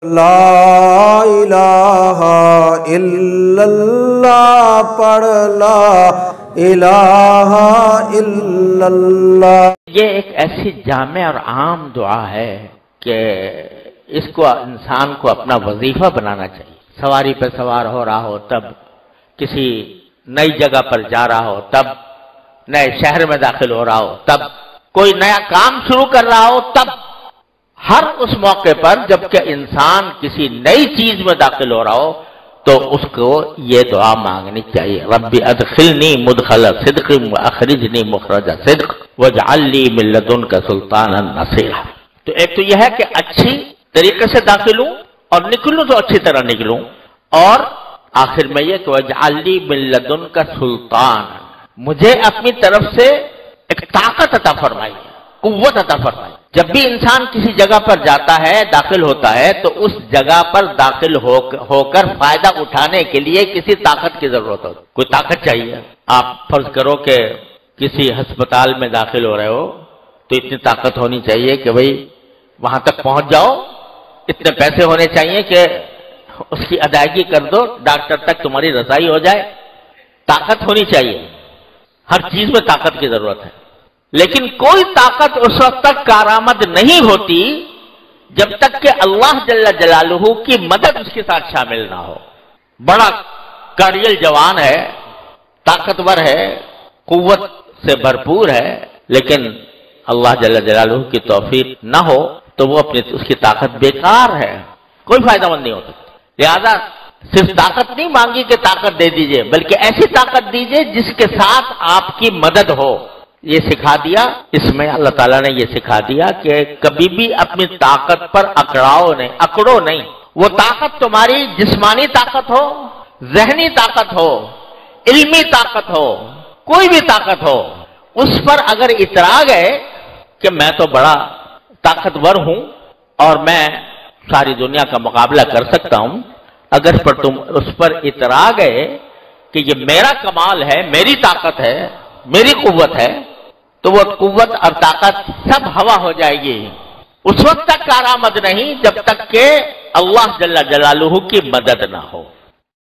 لا الہ الا اللہ پڑھ لا الہ الا اللہ۔ یہ ایک ایسی جامع اور عام دعا ہے کہ اس کو انسان کو اپنا وظیفہ بنانا چاہیے۔ سواری پہ سوار ہو رہا ہو تب، کسی نئی جگہ پر جا رہا ہو تب، نئے شہر میں داخل ہو رہا ہو تب، کوئی نیا کام شروع کر رہا ہو تب، ہر اس موقع پر جبکہ انسان کسی نئی چیز میں داخل ہو رہا ہو تو اس کو یہ دعا مانگنی چاہیے، ربی ادخلنی مدخل صدق واخرجنی مخرج صدق واجعل لی من لدنک سلطانا نصیرا۔ تو ایک تو یہ ہے کہ اچھی طریقے سے داخل ہوں اور نکلوں تو اچھی طرح نکلوں، اور آخر میں یہ کہ واجعل لی من لدنک سلطانا، مجھے اپنی طرف سے ایک طاقت عطا فرمائی، قوت عطا فرمائی۔ جب بھی انسان کسی جگہ پر جاتا ہے، داخل ہوتا ہے، تو اس جگہ پر داخل ہو کر فائدہ اٹھانے کے لیے کسی طاقت کی ضرورت ہوتی، کوئی طاقت چاہیے۔ آپ فرض کرو کہ کسی ہسپتال میں داخل ہو رہے ہو تو اتنی طاقت ہونی چاہیے کہ بھئی وہاں تک پہنچ جاؤ، اتنے پیسے ہونے چاہیے کہ اس کی ادائیگی کر دو، ڈاکٹر تک تمہاری رسائی ہو جائے۔ طاقت ہونی چاہیے، ہر چیز میں طاقت کی ضرورت ہے، لیکن کوئی طاقت اس وقت تک کارآمد نہیں ہوتی جب تک کہ اللہ جل جلالہ کی مدد اس کے ساتھ شامل نہ ہو۔ بڑا کاریل جوان ہے، طاقتور ہے، قوت سے بھرپور ہے، لیکن اللہ جل جلالہ کی توفیق نہ ہو تو وہ اس کی طاقت بیکار ہے، کوئی فائدہ مند نہیں ہو سکتی۔ لہذا صرف طاقت نہیں مانگی کہ طاقت دے دیجئے، بلکہ ایسی طاقت دیجئے جس کے ساتھ آپ کی مدد ہو۔ یہ سکھا دیا اس میں، اللہ تعالیٰ نے یہ سکھا دیا کہ کبھی بھی اپنی طاقت پر اکڑو نہیں۔ وہ طاقت تمہاری جسمانی طاقت ہو، ذہنی طاقت ہو، علمی طاقت ہو، کوئی بھی طاقت ہو، اس پر اگر اترا گئے کہ میں تو بڑا طاقتور ہوں اور میں ساری دنیا کا مقابلہ کر سکتا ہوں، اگر تم اس پر اترا گئے کہ یہ میرا کمال ہے، میری طاقت ہے، میری قوت ہے، تو وہ قوت اور طاقت سب ہوا ہو جائے گی، اس وقت تک کارآمد نہیں جب تک کہ اللہ جل جلالہ کی مدد نہ ہو۔